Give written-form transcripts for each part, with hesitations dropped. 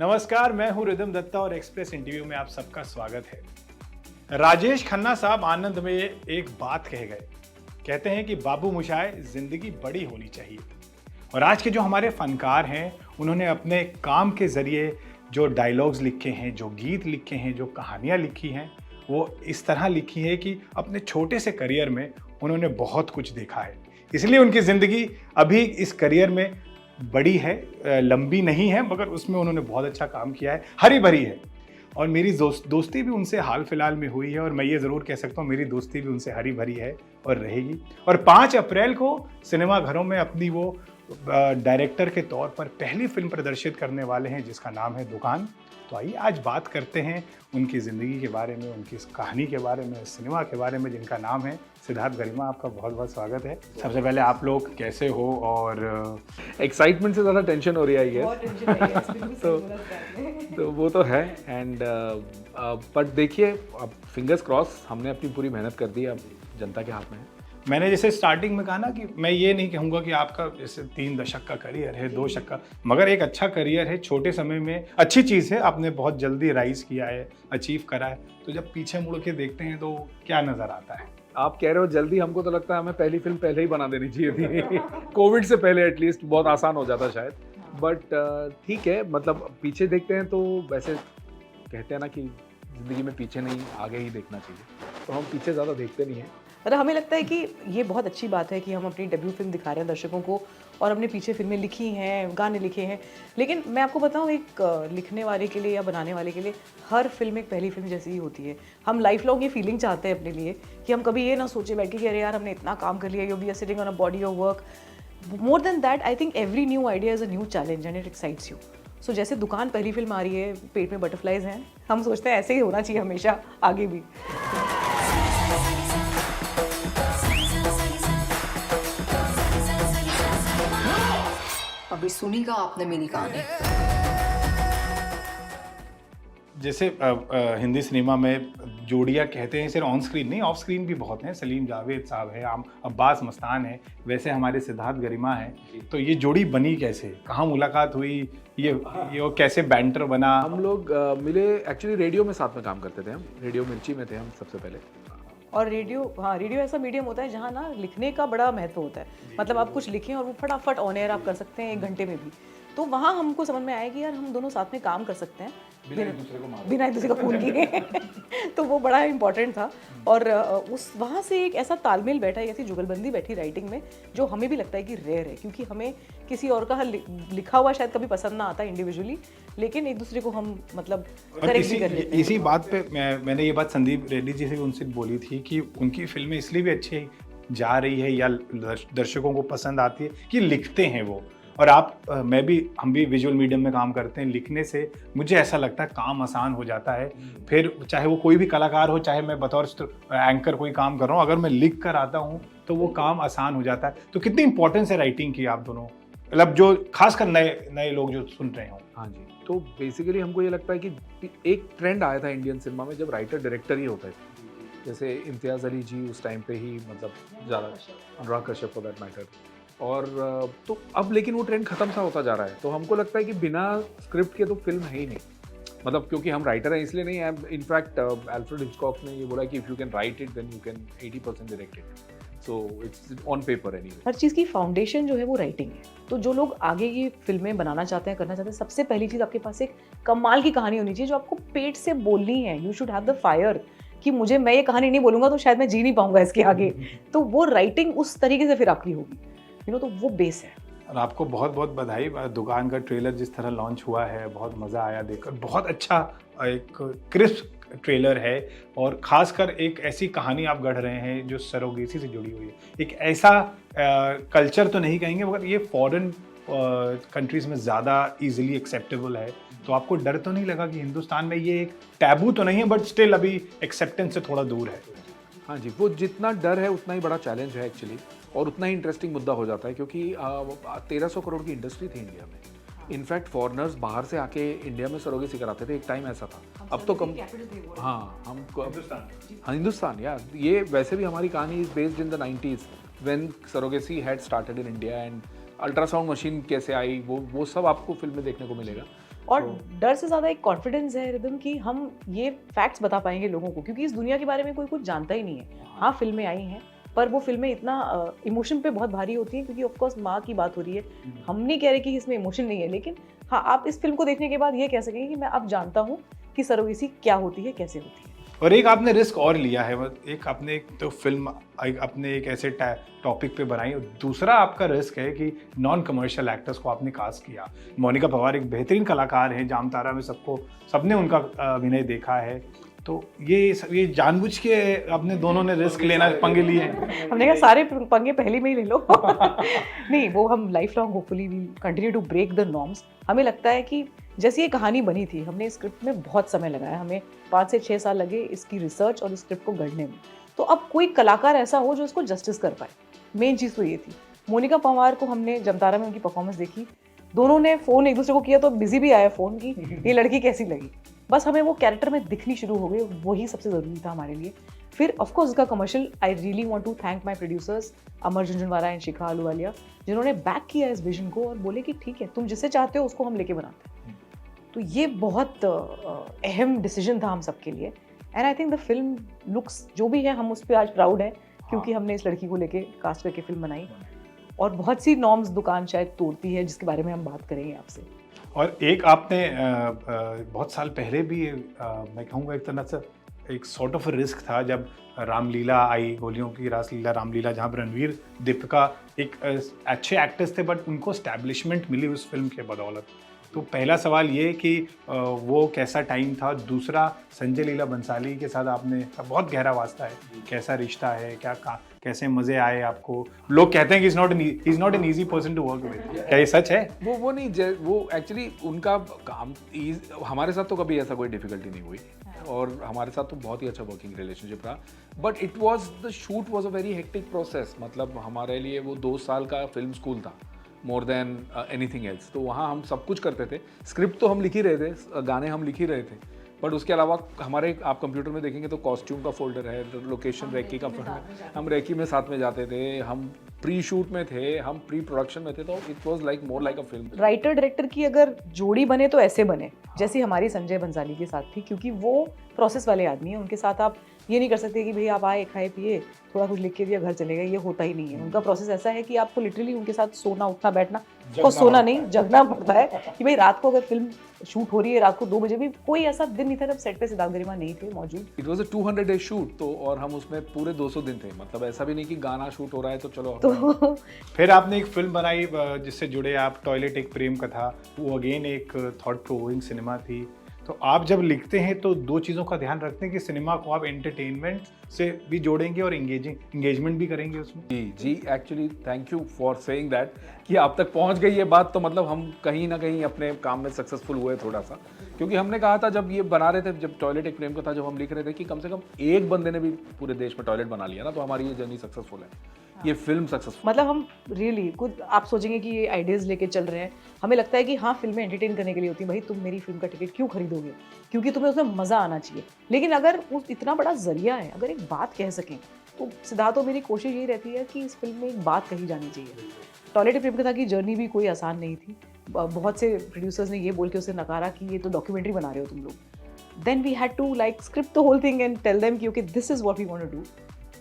नमस्कार, मैं हूं रिदम दत्ता और एक्सप्रेस इंटरव्यू में आप सबका स्वागत है। राजेश खन्ना साहब आनंद में एक बात कह गए, कहते हैं कि बाबू मोशाय जिंदगी बड़ी होनी चाहिए। और आज के जो हमारे फनकार हैं, उन्होंने अपने काम के जरिए जो डायलॉग्स लिखे हैं, जो गीत लिखे हैं, जो कहानियां लिखी हैं, वो इस तरह लिखी है कि अपने छोटे से करियर में उन्होंने बहुत कुछ देखा है। इसलिए उनकी ज़िंदगी अभी इस करियर में बड़ी है, लंबी नहीं है, मगर उसमें उन्होंने बहुत अच्छा काम किया है, हरी भरी है। और मेरी दोस्ती भी उनसे हाल फिलहाल में हुई है और मैं ये ज़रूर कह सकता हूँ मेरी दोस्ती भी उनसे हरी भरी है और रहेगी। और 5 अप्रैल को सिनेमाघरों में अपनी वो डायरेक्टर के तौर पर पहली फिल्म प्रदर्शित करने वाले हैं, जिसका नाम है दुकान। तो आइए आज बात करते हैं उनकी ज़िंदगी के बारे में, उनकी इस कहानी के बारे में, सिनेमा के बारे में, जिनका नाम है सिद्धार्थ गरिमा। आपका बहुत बहुत स्वागत है। सबसे पहले आप लोग कैसे हो? और एक्साइटमेंट से ज़्यादा टेंशन हो रही है बहुत टेंशन है yes, बिल्कुल सही बोला आपने। तो वो तो है एंड बट देखिए, अब फिंगर्स क्रॉस, हमने अपनी पूरी मेहनत कर दी, अब जनता के हाथ में है। मैंने जैसे स्टार्टिंग में कहा ना कि मैं ये नहीं कहूँगा कि आपका जैसे 3 दशक का करियर है, 2 दशक का, मगर एक अच्छा करियर है, छोटे समय में अच्छी चीज़ है। आपने बहुत जल्दी राइज किया है, अचीव करा है। तो जब पीछे मुड़ के देखते हैं तो क्या नज़र आता है? आप कह रहे हो जल्दी, हमको तो लगता है हमें पहली फिल्म पहले ही बना देनी चाहिए थी कोविड से पहले एटलीस्ट, बहुत आसान हो जाता शायद। बट ठीक है, मतलब पीछे देखते हैं तो वैसे कहते हैं ना कि ज़िंदगी में पीछे नहीं आगे ही देखना चाहिए, तो हम पीछे ज़्यादा देखते नहीं हैं। मतलब हमें लगता है कि ये बहुत अच्छी बात है कि हम अपनी डेब्यू फिल्म दिखा रहे हैं दर्शकों को और हमने पीछे फिल्में लिखी हैं, गाने लिखे हैं। लेकिन मैं आपको बताऊं, एक लिखने वाले के लिए या बनाने वाले के लिए हर फिल्म एक पहली फिल्म जैसी ही होती है। हम लाइफ लॉन्ग ये फीलिंग चाहते हैं अपने लिए कि हम कभी ये ना सोचे बैठ के कि अरे यार हमने इतना काम कर लिया, you be sitting on a body of work. More than that, I think every new idea is a new challenge and it excites you. So जैसे दुकान पहली फिल्म आ रही है, पेट में बटरफ्लाइज हैं, हम सोचते हैं ऐसे ही होना चाहिए हमेशा आगे भी। अभी सुनी का आपने मेरी कहानी। जैसे हिंदी सिनेमा में जोड़ियाँ कहते हैं, सिर्फ ऑन स्क्रीन नहीं, ऑफ स्क्रीन भी बहुत हैं। सलीम जावेद साहब है, अब्बास मस्तान है, वैसे हमारे सिद्धार्थ गरिमा है। तो ये जोड़ी बनी कैसे, कहाँ मुलाकात हुई, ये कैसे बैंटर बना? हम लोग मिले एक्चुअली रेडियो में, साथ में काम करते थे हम, रेडियो मिर्ची में थे हम सबसे पहले। और रेडियो, हाँ, रेडियो ऐसा मीडियम होता है जहाँ ना लिखने का बड़ा महत्व होता है। मतलब आप कुछ लिखें और वो फटाफट ऑन एयर आप कर सकते हैं 1 घंटे में भी। तो वहाँ हमको समझ में आया कि यार हम दोनों साथ में काम कर सकते हैं बिना एक दूसरे को खून किए तो वो बड़ा इम्पोर्टेंट था। और उस वहाँ से एक ऐसा तालमेल बैठा, एक ऐसी जुगलबंदी बैठी राइटिंग में, जो हमें भी लगता है कि रेयर है, क्योंकि हमें किसी और का लिखा हुआ शायद कभी पसंद ना आता इंडिविजुअली, लेकिन एक दूसरे को हम मतलब करेक्ट भी कर लेते हैं। इसी बात पे मैंने ये बात संदीप रेड्डी जी से भी उनसे बोली थी कि उनकी फिल्में इसलिए भी अच्छी जा रही है या दर्शकों को पसंद आती है कि लिखते हैं वो। और हम भी विजुअल मीडियम में काम करते हैं। लिखने से मुझे ऐसा लगता है काम आसान हो जाता है। फिर चाहे वो कोई भी कलाकार हो, चाहे मैं बतौर एंकर कोई काम कर रहा हूँ, अगर मैं लिख कर आता हूँ तो वो काम आसान हो जाता है। तो कितनी इंपॉर्टेंस है राइटिंग की आप दोनों, मतलब जो खासकर नए लोग जो सुन रहे हो? हाँ जी, तो बेसिकली हमको ये लगता है कि एक ट्रेंड आया था इंडियन सिनेमा में जब राइटर डायरेक्टर ही होता है। जैसे इम्तियाज़ अली जी उस टाइम पे ही, मतलब ज़्यादा, Anurag Kashyap for that matter. और तो अब लेकिन वो ट्रेंड खत्म सा होता जा रहा है। तो हमको लगता है कि बिना स्क्रिप्ट के तो फिल्म है ही नहीं, मतलब क्योंकि हम राइटर हैं इसलिए नहीं है। इनफैक्ट अल्फ्रेड हिचकॉक ने ये बोला कि if you can write it then you can 80% direct it, so it's on paper anyway. हर चीज़ की फाउंडेशन जो है वो राइटिंग है। तो जो लोग आगे ये फिल्में बनाना चाहते हैं, करना चाहते हैं, सबसे पहली चीज़ आपके पास एक कमाल की कहानी होनी चाहिए जो आपको पेट से बोलनी है। You should have the fire कि मैं ये कहानी नहीं बोलूँगा तो शायद मैं जी नहीं पाऊंगा इसके आगे। तो वो राइटिंग उस तरीके से फिर आपकी होगी, तो वो बेस है। और आपको बहुत बहुत बधाई। दुकान का ट्रेलर जिस तरह लॉन्च हुआ है, बहुत मज़ा आया देखकर। बहुत अच्छा एक क्रिस्प ट्रेलर है और ख़ासकर एक ऐसी कहानी आप गढ़ रहे हैं जो सरोगेसी से जुड़ी हुई है। एक ऐसा कल्चर तो नहीं कहेंगे, मगर ये फॉरेन कंट्रीज़ में ज़्यादा इजीली एक्सेप्टेबल है। तो आपको डर तो नहीं लगा कि हिंदुस्तान में ये एक टैबू तो नहीं है, बट स्टिल अभी एक्सेप्टेंस से थोड़ा दूर है? हाँ जी, वो जितना डर है उतना ही बड़ा चैलेंज है एक्चुअली, और उतना ही इंटरेस्टिंग मुद्दा हो जाता है, क्योंकि 1300 करोड़ की इंडस्ट्री थी इंडिया में। इनफैक्ट फॉरेनर्स बाहर से आके इंडिया में सरोगेसी कराते थे, एक टाइम ऐसा था। अब तो कम, हाँ, हमको हिंदुस्तान यार, ये वैसे भी हमारी कहानी is based in the 90s when surrogacy had started in India and ultrasound machine कैसे आई, वो सब आपको फिल्म में देखने को मिलेगा। और डर से ज़्यादा एक कॉन्फिडेंस है रिदम कि हम ये फैक्ट्स बता पाएंगे लोगों को, क्योंकि इस दुनिया के बारे में कोई कुछ जानता ही नहीं है। हाँ, फिल्में आई हैं, पर वो फिल्में इतना इमोशन पे बहुत भारी होती हैं, क्योंकि ऑफ कोर्स माँ की बात हो रही है। हम नहीं कह रहे कि इसमें इमोशन नहीं है, लेकिन हाँ, आप इस फिल्म को देखने के बाद ये कह सकेंगे कि मैं अब जानता हूँ कि सरोगेसी क्या होती है, कैसे होती है। और एक आपने रिस्क और लिया है, एक आपने एक तो फिल्म अपने एक ऐसे टॉपिक पे बनाई, और दूसरा आपका रिस्क है कि नॉन कमर्शियल एक्टर्स को आपने कास्ट किया। मोनिका पवार एक बेहतरीन कलाकार हैं, जामतारा में सबने उनका अभिनय देखा है, तो ये जानबूझ के अपने दोनों ने रिस्क लेना पंगे लिए हैं। हमने कहा सारे पंगे पहले में ही ले लो। नहीं, वो हम life long hopefully we continue to break the norms. हमें लगता है कि जैसी ये कहानी बनी थी, हमने स्क्रिप्ट में बहुत समय लगाया, हमें 5 से 6 साल लगे इसकी रिसर्च और स्क्रिप्ट को गढ़ने में। तो अब कोई कलाकार ऐसा हो जो इसको जस्टिस कर पाए, मेन चीज़ तो ये थी। मोनिका पवार को हमने जमतारा में उनकी परफॉर्मेंस देखी, दोनों ने फ़ोन एक दूसरे को किया तो बिजी भी आया फ़ोन की ये लड़की कैसी लगी। बस हमें वो कैरेक्टर में दिखनी शुरू हो गई, वही सबसे ज़रूरी था हमारे लिए। फिर ऑफ कोर्स इसका commercial, I really want to thank my producers Amar Jhunjhunwala and Shikha Ahluwalia, जिन्होंने बैक किया इस विजन को और बोले कि ठीक है, तुम जिसे चाहते हो उसको हम लेके बनाते हैं। तो ये बहुत अहम डिसीजन था हम सबके लिए। And I think the film looks जो भी है, हम उस पर आज प्राउड है, क्योंकि हमने इस लड़की को लेके कास्ट करके फिल्म बनाई। और बहुत सी नॉर्म्स दुकान शायद तोड़ती है, जिसके बारे में हम बात करेंगे आपसे। और एक आपने बहुत साल पहले भी मैं कहूँगा एक तरह से एक सॉर्ट ऑफ रिस्क था, जब रामलीला आई, गोलियों की रासलीला रामलीला, जहाँ पर रणवीर दीपिका एक अच्छे एक्टर्स थे, बट उनको स्टैब्लिशमेंट मिली उस फिल्म के बदौलत। तो पहला सवाल ये कि वो कैसा टाइम था। दूसरा, संजय लीला बंसाली के साथ आपने बहुत गहरा वास्ता है, कैसा रिश्ता है, कैसे मज़े आए आपको? लोग कहते हैं कि is not an easy person to work with, क्या ये सच है? वो नहीं, वो एक्चुअली उनका काम, हमारे साथ तो कभी ऐसा कोई डिफिकल्टी नहीं हुई, और हमारे साथ तो बहुत ही अच्छा वर्किंग रिलेशनशिप रहा। But it was the shoot was a very hectic process. मतलब हमारे लिए वो 2 साल का फिल्म स्कूल था, मोर देन एनीथिंग एल्स। तो वहाँ हम सब कुछ करते थे, स्क्रिप्ट तो हम लिख ही रहे थे, गाने हम लिख ही रहे थे, बट उसके अलावा हमारे, आप कंप्यूटर में देखेंगे तो कॉस्ट्यूम का फोल्डर है, लोकेशन रेकी का फोल्डर है, हम रेकी में साथ में जाते थे, हम प्री शूट में थे, हम प्री प्रोडक्शन में थे। तो it was like more like a film. Writer director की अगर जोड़ी बने तो ऐसे बने, जैसी हमारी संजय बंसाली के साथ थी, क्योंकि वो प्रोसेस वाले आदमी हैं। उनके साथ आप ये नहीं कर सकते कि भाई आप आए, खाए, पिए, थोड़ा कुछ लिख के दिया, घर चले गए, ये होता ही नहीं है। उनका प्रोसेस ऐसा है कि आपको लिटरली उनके साथ सोना, उठना, बैठना, और सोना नहीं, जगना पड़ता है कि भाई रात को अगर फिल्म शूट हो रही है, रात को 2 बजे भी, कोई ऐसा दिन नहीं था जब सेट पे सिद्धार्थ गरिमा नहीं थे मौजूद। It was a 200 day shoot, तो और हम उसमें पूरे 200 दिन थे। मतलब ऐसा भी नहीं कि गाना शूट हो रहा है तो चलो। तो फिर आपने एक फिल्म बनाई जिससे जुड़े आप, टॉयलेट, एक प्रेम कथा, वो अगेन एक थॉट प्रोवोकिंग सिनेमा थी। तो आप जब लिखते हैं तो 2 चीज़ों का ध्यान रखते हैं कि सिनेमा को आप एंटरटेनमेंट से भी जोड़ेंगे और इंगेजमेंट भी करेंगे उसमें। जी actually thank you for saying that, कि आप तक पहुंच गई ये बात, तो मतलब हम कहीं ना कहीं अपने काम में सक्सेसफुल हुए थोड़ा सा। क्योंकि हमने कहा था जब ये बना रहे थे, जब टॉयलेट एक प्रेम कथा जब हम लिख रहे थे, कि कम से कम एक बंदे ने भी पूरे देश में टॉयलेट बना लिया ना, तो हमारी ये जर्नी सक्सेसफुल है, ये फिल्म सक्सेसफुल। मतलब हम रियली खुद, आप सोचेंगे कि ये आइडियाज़ लेके चल रहे हैं। हमें लगता है कि हाँ, फिल्में एंटरटेन करने के लिए होती हैं। भाई तुम मेरी फिल्म का टिकट क्यों खरीदोगे? क्योंकि तुम्हें उसमें मज़ा आना चाहिए। लेकिन अगर उस इतना बड़ा जरिया है, अगर एक बात कह सकें, तो सिद्धार्थ और मेरी कोशिश यही रहती है कि इस फिल्म में एक बात कही जानी चाहिए। टॉयलेट प्रेम कथा की जर्नी भी कोई आसान नहीं थी। बहुत से प्रोड्यूसर्स ने ये बोल के उसे नकारा कि ये तो डॉक्यूमेंट्री बना रहे हो तुम लोग। Then we had to like script the whole thing and tell them कि okay, this is what we want to do.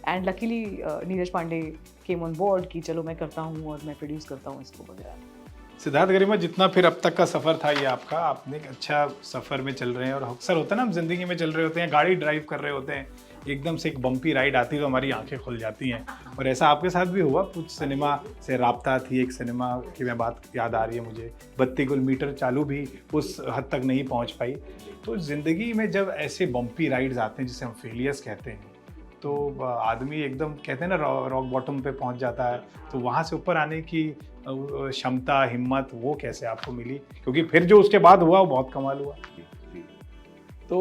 And luckily Neeraj Pandey came on board कि चलो मैं करता हूँ और मैं प्रोड्यूस करता हूँ इसको वगैरह। सिद्धार्थ गरिमा, जितना फिर अब तक का सफ़र था ये आपका, आपने एक अच्छा सफ़र में चल रहे हैं। और अक्सर होता है ना, हम जिंदगी में चल रहे होते हैं, गाड़ी ड्राइव कर रहे होते हैं, एकदम से एक बम्पी राइड आती है तो हमारी आंखें खुल जाती हैं। और ऐसा आपके साथ भी हुआ? कुछ सिनेमा से राब्ता थी, एक सिनेमा की मैं बात याद आ रही है मुझे, 32 किलोमीटर चालू भी उस हद तक नहीं पहुंच पाई। तो ज़िंदगी में जब ऐसे बम्पी राइड्स आते हैं, जिसे हम फेलियर्स कहते हैं, तो आदमी एकदम कहते हैं ना रॉक बॉटम पे पहुंच जाता है। तो वहाँ से ऊपर आने की क्षमता, हिम्मत, वो कैसे आपको मिली? क्योंकि फिर जो उसके बाद हुआ वो बहुत कमाल हुआ। तो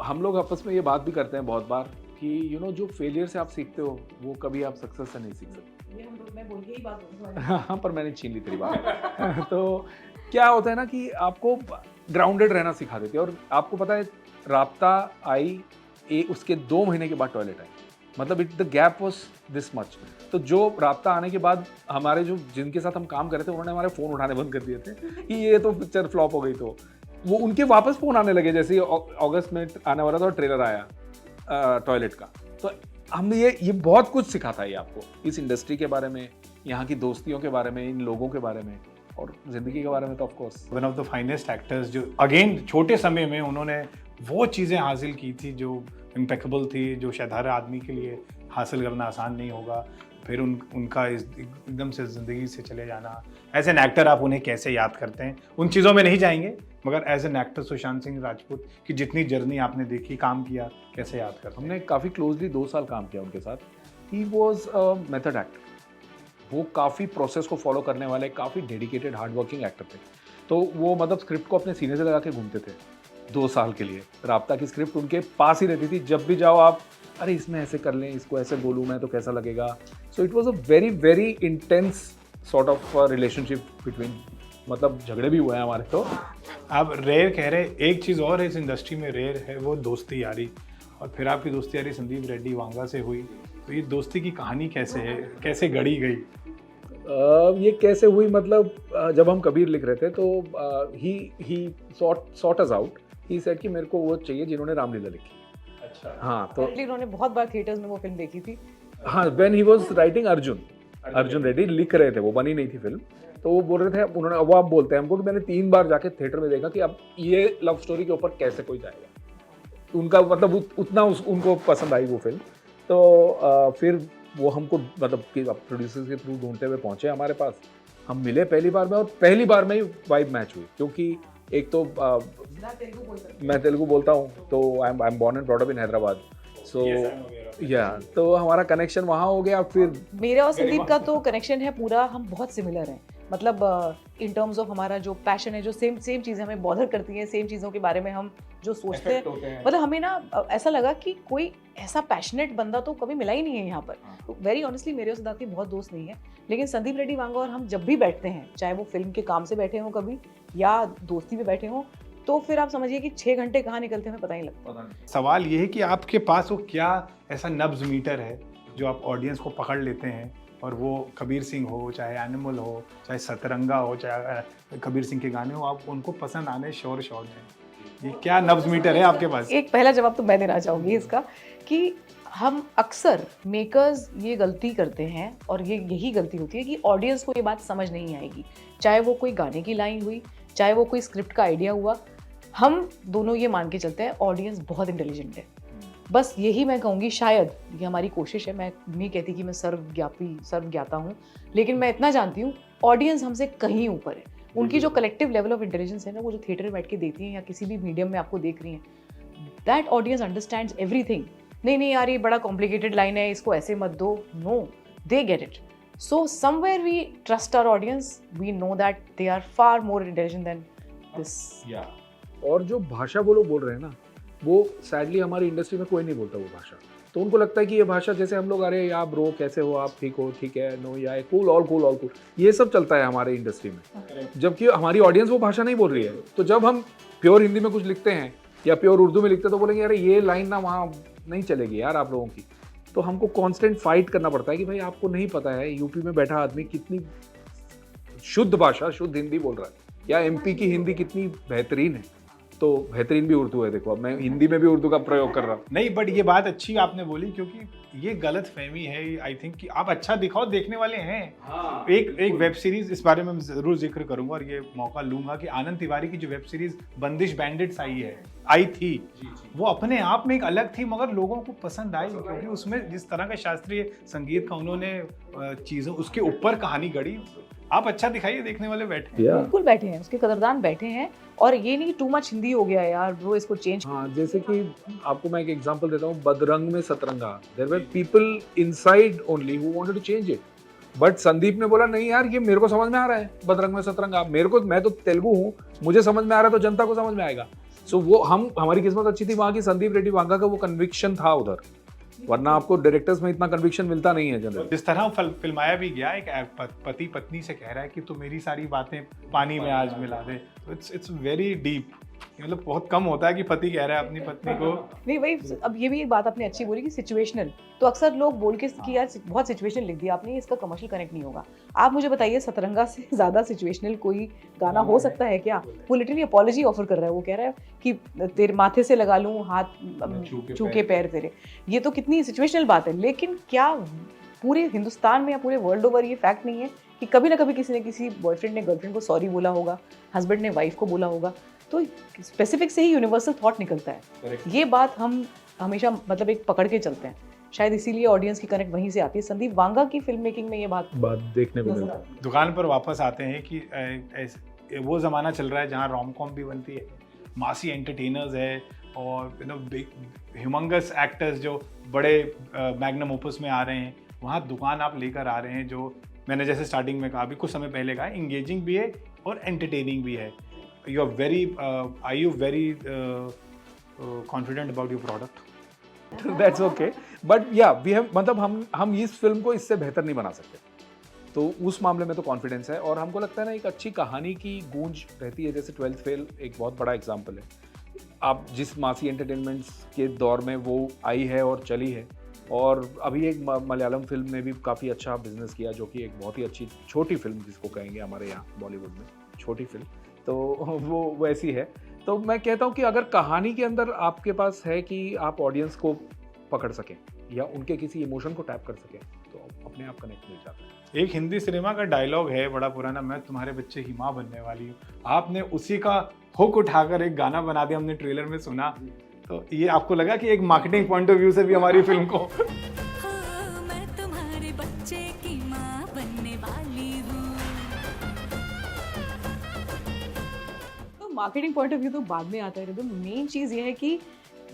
हम लोग आपस में ये बात भी करते हैं बहुत बार कि यू नो, जो फेलियर से आप सीखते हो वो कभी आप सक्सेस से नहीं सीख सकते। मैं बोल के ही बात बोलूंगा। हाँ, पर मैंने छीन ली तेरी बात। तो क्या होता है ना कि आपको ग्राउंडेड रहना सिखा देते हैं। और आपको पता है, राब्ता आई, उसके 2 महीने के बाद टॉयलेट आई। मतलब the gap was this much. तो जो राब्ता आने के बाद हमारे जिनके साथ हम काम कर रहे थे, उन्होंने हमारे फ़ोन उठाने बंद कर दिए थे कि ये तो पिक्चर फ्लॉप हो गई। तो वो उनके वापस फोन आने लगे जैसे अगस्त में आने वाला था और ट्रेलर आया टॉयलेट का। तो हमने ये बहुत कुछ सिखाता है ये आपको इस इंडस्ट्री के बारे में, यहाँ की दोस्तियों के बारे में, इन लोगों के बारे में और जिंदगी के बारे में। तो of course one of the finest actors जो अगेन छोटे समय में उन्होंने वो चीज़ें हासिल की थी जो इम्पेक्केबल थी, जो शायद हर आदमी के लिए हासिल करना आसान नहीं होगा। फिर उनका एकदम से ज़िंदगी से चले जाना। एज एन एक्टर आप उन्हें कैसे याद करते हैं, उन चीज़ों में नहीं जाएंगे, मगर as an actor Sushant Singh Rajput की जितनी जर्नी आपने देखी, काम किया, कैसे याद करते हैं? हमने काफ़ी क्लोजली 2 साल काम किया उनके साथ। He was a method actor, वो काफ़ी प्रोसेस को फॉलो करने वाले काफ़ी डेडिकेटेड हार्ड वर्किंग एक्टर थे। तो वो मतलब स्क्रिप्ट को अपने सीने से लगा के घूमते थे 2 साल के लिए। राब्ता की स्क्रिप्ट उनके पास ही रहती थी, जब भी जाओ आप, अरे इसमें ऐसे कर लें, इसको ऐसे बोलूँ मैं तो कैसा लगेगा। So it was a very very intense sort of relationship between, मतलब झगड़े भी हुए हैं हमारे। तो आप रेयर कह रहे, एक चीज़ और इस इंडस्ट्री में रेयर है, वो दोस्ती यारी। और फिर आपकी दोस्ती यारी संदीप रेड्डी वांगा से हुई, तो ये दोस्ती की कहानी कैसे है, कैसे गढ़ी गई? ये कैसे हुई, मतलब जब हम कबीर लिख रहे थे तो he sort us out. He said कि मेरे को वो चाहिए जिन्होंने रामलीला लिखी। अच्छा। हाँ, तो उन्होंने बहुत बार थिएटर्स में वो फिल्म देखी थी। हाँ, when he was writing Arjun Reddy लिख रहे थे, वो बनी नहीं थी फिल्म। तो वो बोल रहे थे, उन्होंने, वो आप बोलते हैं हमको कि मैंने 3 बार जाके थिएटर में देखा कि अब ये लव स्टोरी के ऊपर कैसे कोई जाएगा। तो उनका मतलब उतना उनको पसंद आई वो फिल्म। तो फिर वो हमको मतलब कि प्रोड्यूसर्स के थ्रू ढूंढते हुए पहुंचे हमारे पास। हम मिले पहली बार में और पहली बार में ही वाइब मैच हुई, क्योंकि एक तो मैं तेलुगु बोलता हूँ, तो I am born and brought up in Hyderabad. So या तो हमारा कनेक्शन वहाँ हो गया। फिर मेरा और संदीप का तो कनेक्शन है पूरा, हम बहुत सिमिलर हैं। मतलब इन टर्म्स ऑफ हमारा जो पैशन है, जो सेम चीज़ें हमें बॉदर करती हैं, सेम चीज़ों के बारे में हम जो सोचते हैं, मतलब हमें ना ऐसा लगा कि कोई ऐसा पैशनेट बंदा तो कभी मिला ही नहीं है यहाँ पर। वेरी ऑनेस्टली मेरे और सिद्धार्थ की बहुत दोस्त नहीं है, लेकिन संदीप रेड्डी वांगा और हम जब भी बैठते हैं, चाहे वो फिल्म के काम से बैठे हों कभी या दोस्ती में बैठे हों, तो फिर आप समझिए कि 6 घंटे कहाँ निकलते हैं हमें पता ही लगता। सवाल ये है कि आपके पास वो क्या ऐसा नब्ज मीटर है जो आप ऑडियंस को पकड़ लेते हैं, और वो कबीर सिंह हो, चाहे एनिमल हो, चाहे सतरंगा हो, चाहे कबीर सिंह के गाने हो, आप उनको पसंद आने शोर हैं। ये क्या नब्ज मीटर है आपके पास? एक पहला जवाब तो मैं देना चाहूँगी इसका कि हम अक्सर मेकर्स ये गलती करते हैं, और ये यही गलती होती है कि ऑडियंस को ये बात समझ नहीं आएगी, चाहे वो कोई गाने की लाइन हुई, चाहे वो कोई स्क्रिप्ट का आइडिया हुआ। हम दोनों ये मान के चलते हैं ऑडियंस बहुत इंटेलिजेंट है। बस यही मैं कहूँगी, शायद ये हमारी कोशिश है। मैं नहीं कहती कि मैं सर्वज्ञाता हूँ, लेकिन मैं इतना जानती हूँ ऑडियंस हमसे कहीं ऊपर है। उनकी जो कलेक्टिव लेवल ऑफ इंटेलिजेंस है ना, वो जो थिएटर में बैठ के देती हैं या किसी भी मीडियम में आपको देख रही हैं, दैट ऑडियंस अंडरस्टैंड्स एवरीथिंग। नहीं यार, ये बड़ा कॉम्प्लिकेटेड लाइन है, इसको ऐसे मत दो। No, they get it. So somewhere we trust our audience, we know that they are far more intelligent than this. और जो भाषा वो लोग बोल रहे हैं ना, वो सैडली हमारी इंडस्ट्री में कोई नहीं बोलता वो भाषा। तो उनको लगता है कि ये भाषा, जैसे हम लोग, अरे यार ब्रो कैसे हो आप, ठीक हो, ठीक है, नो या cool, all cool, all cool, ये सब चलता है हमारे इंडस्ट्री में। जबकि हमारी ऑडियंस वो भाषा नहीं बोल रही है। तो जब हम प्योर हिंदी में कुछ लिखते हैं या प्योर उर्दू में लिखते हैं, तो बोलेंगे अरे ये लाइन ना वहाँ नहीं चलेगी यार आप लोगों की। तो हमको कॉन्स्टेंट फाइट करना पड़ता है कि भाई आपको नहीं पता है यूपी में बैठा आदमी कितनी शुद्ध भाषा, शुद्ध हिंदी बोल रहा है, या एमपी की हिंदी कितनी बेहतरीन है। तो बेहतरीन भी उर्दू है। देखो, अब मैं हिंदी में भी उर्दू का प्रयोग कर रहा हूँ। नहीं, बट ये बात अच्छी आपने बोली, क्योंकि ये गलत फहमी है आई थिंक कि आप अच्छा दिखाओ, देखने वाले हैं। हाँ, एक वेब सीरीज, इस बारे में मैं जरूर जिक्र करूंगा और ये मौका लूंगा कि आनंद तिवारी की जो वेब सीरीज बंदिश बैंडिट्स आई थी, वो अपने आप में एक अलग थी, मगर लोगों को पसंद आई, क्योंकि उसमें जिस तरह का शास्त्रीय संगीत का उन्होंने चीज़ों उसके ऊपर कहानी गढ़ी। आप अच्छा दिखाइए, देखने वाले बैठे हैं। बिल्कुल बैठे हैं, उसके कदरदान बैठे हैं। और ये नहीं टू मच हिंदी हो गया यार वो, इसको चेंज। हाँ, जैसे कि आपको मैं एक एग्जांपल देता हूँ, बदरंग में सतरंगा, there were people inside only who wanted to change it, but Sandeep ने बोला नहीं यार, ये मेरे को समझ में आ रहा है, बदरंग में सतरंगा मेरे को, मैं तो तेलुगु हूँ, मुझे समझ में आ रहा है, तो जनता को समझ में आएगा। सो वो हमारी किस्मत अच्छी थी वहाँ की, संदीप रेड्डी वांगा का वो कन्विक्शन था उधर, वरना आपको डायरेक्टर्स में इतना कन्विक्शन मिलता नहीं है जनरल। जिस तरह फिल्माया भी गया, एक पति पत्नी से कह रहा है कि तू मेरी सारी बातें पानी में आज मिला दे, तो इट्स वेरी डीप। मतलब बहुत कम होता है कि पति कह रहा है अपनी पत्नी को। नहीं वही, अब ये भी एक बात आपने अच्छी बोली कि सिचुएशनल, तो अक्सर लोग बोल के कि यार बहुत सिचुएशनल लिख दिया आपने, इसका कमर्शियल कनेक्ट नहीं होगा। आप मुझे बताइए सतरंगा से ज़्यादा सिचुएशनल कोई गाना हो सकता है क्या? वो लिटरली अपॉलॉजी ऑफर कर रहा है, वो कह रहा है कि तेरे माथे से लगा लूँ हाथ छू के पैर तेरे। ये तो कितनी सिचुएशनल बात है, लेकिन क्या पूरे हिंदुस्तान में या पूरे वर्ल्ड ओवर ये फैक्ट नहीं है कि कभी ना कभी किसी ने किसी बॉयफ्रेंड ने गर्लफ्रेंड को सॉरी बोला होगा, हस्बैंड ने वाइफ को बोला होगा, तो स्पेसिफिक से ही यूनिवर्सल थॉट निकलता है। ये बात हम हमेशा मतलब एक पकड़ के चलते हैं, शायद इसीलिए ऑडियंस की कनेक्ट वहीं से आती है। संदीप वांगा की फिल्म मेकिंग में ये बात देखने को मिलता है। दुकान पर वापस आते हैं कि वो ज़माना चल रहा है जहाँ रोम कॉम भी बनती है, मासी एंटरटेनर्स है और ह्यूमंगस एक्टर्स जो बड़े मैग्नम ओपस में आ रहे हैं, वहाँ दुकान आप लेकर आ रहे हैं जो मैंने जैसे स्टार्टिंग में कहा, अभी कुछ समय पहले कहा, इंगेजिंग भी है और एंटरटेनिंग भी है। You are very confident about your product? That's okay, but yeah we have, मतलब हम इस फिल्म को इससे बेहतर नहीं बना सकते, तो उस मामले में तो कॉन्फिडेंस है। और हमको लगता है ना, एक अच्छी कहानी की गूंज रहती है, जैसे 12th फेल एक बहुत बड़ा एग्जाम्पल है। आप जिस मासी एंटरटेनमेंट्स के दौर में वो आई है और चली है, और अभी एक मलयालम फिल्म ने भी काफ़ी अच्छा बिजनेस किया, जो कि एक बहुत ही अच्छी छोटी फिल्म जिसको कहेंगे हमारे यहाँ बॉलीवुड में छोटी फिल्म, तो वो वैसी है। तो मैं कहता हूँ कि अगर कहानी के अंदर आपके पास है कि आप ऑडियंस को पकड़ सकें या उनके किसी इमोशन को टैप कर सकें, तो अपने आप कनेक्ट मिल जाता है। एक हिंदी सिनेमा का डायलॉग है बड़ा पुराना, मैं तुम्हारे बच्चे की माँ बनने वाली हूँ। आपने उसी का हुक उठाकर एक गाना बना दिया, हमने ट्रेलर में सुना। तो ये आपको लगा कि एक मार्केटिंग पॉइंट ऑफ व्यू से भी हमारी फिल्म को मैं तुम्हारे बच्चे की माँ बनने वाली हूँ। तो मार्केटिंग पॉइंट ऑफ व्यू तो बाद में आता है, तो मेन चीज़ ये है कि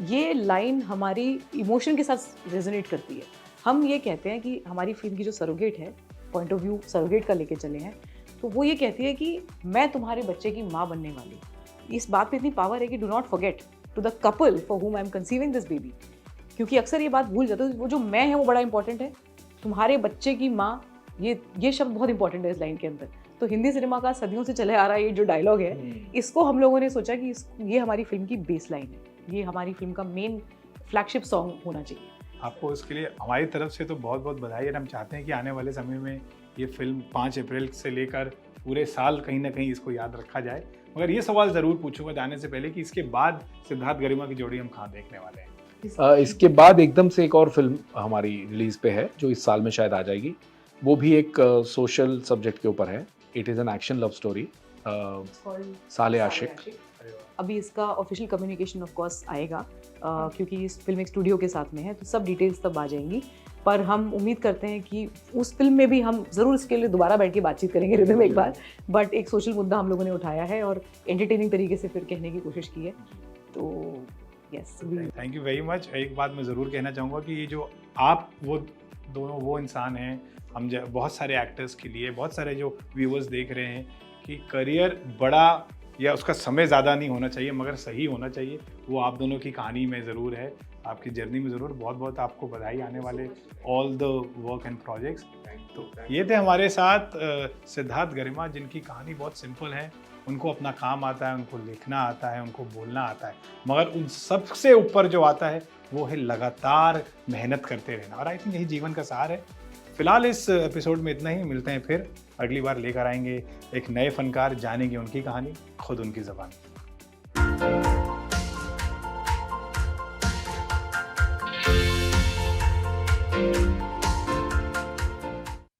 ये लाइन हमारी इमोशन के साथ रेजोनेट करती है। हम ये कहते हैं कि हमारी फिल्म की जो सरोगेट है, पॉइंट ऑफ व्यू सरोगेट का लेके चले हैं, तो वो ये कहती है कि मैं तुम्हारे बच्चे की माँ बनने वाली हूँ। इस बात पे इतनी पावर है कि do not forget to the couple for whom I am conceiving this baby, क्योंकि अक्सर ये बात भूल जाते हैं, वो जो मैं है वो बड़ा इंपॉर्टेंट है, तुम्हारे बच्चे की माँ, ये शब्द बहुत इंपॉर्टेंट है इस लाइन के अंदर। तो हिंदी सिनेमा का सदियों से चले आ रहा है ये जो डायलॉग है, इसको हम लोगों ने सोचा कि ये हमारी फिल्म की बेस लाइन है, ये हमारी फिल्म का मेन फ्लैगशिप सॉन्ग होना चाहिए। आपको इसके लिए हमारी तरफ से तो बहुत बहुत बधाई है। हम चाहते हैं कि आने वाले समय में ये फिल्म 5 अप्रैल से लेकर पूरे साल कहीं ना कहीं इसको याद रखा जाए। मगर ये सवाल ज़रूर पूछूंगा जाने से पहले कि इसके बाद सिद्धार्थ गरिमा की जोड़ी हम कहाँ देखने वाले हैं? इसके बाद एकदम से एक और फिल्म हमारी रिलीज पे है, जो इस साल में शायद आ जाएगी। वो भी एक सोशल सब्जेक्ट के ऊपर है। It is an action love story, साले आशिक। अभी इसका ऑफिशियल कम्युनिकेशन ऑफ कोर्स आएगा, क्योंकि इस फिल्म एक स्टूडियो के साथ में है, तो सब डिटेल्स तब आ जाएंगी। पर हम उम्मीद करते हैं कि उस फिल्म में भी हम ज़रूर इसके लिए दोबारा बैठ के बातचीत करेंगे रिदम एक बार, बट एक सोशल मुद्दा हम लोगों ने उठाया है और एंटरटेनिंग तरीके से फिर कहने की कोशिश की है। तो yes, thank you very much. एक बात मैं ज़रूर कहना चाहूँगा कि ये जो आप वो दोनों वो इंसान हैं, हम बहुत सारे एक्टर्स के लिए, बहुत सारे जो व्यूअर्स देख रहे हैं कि करियर बड़ा या उसका समय ज़्यादा नहीं होना चाहिए मगर सही होना चाहिए, वो आप दोनों की कहानी में ज़रूर है, आपकी जर्नी में ज़रूर। बहुत बहुत आपको बधाई आने वाले all the work and projects. तो ये थे हमारे साथ सिद्धार्थ गरिमा, जिनकी कहानी बहुत सिंपल है। उनको अपना काम आता है, उनको लिखना आता है, उनको बोलना आता है, मगर उन सबसे ऊपर जो आता है वो है लगातार मेहनत करते रहना। और आई थिंक यही जीवन का सार है। फिलहाल इस एपिसोड में इतना ही, मिलते हैं फिर अगली बार लेकर आएंगे एक नए फनकार, जानेंगे उनकी कहानी खुद उनकी ज़बान।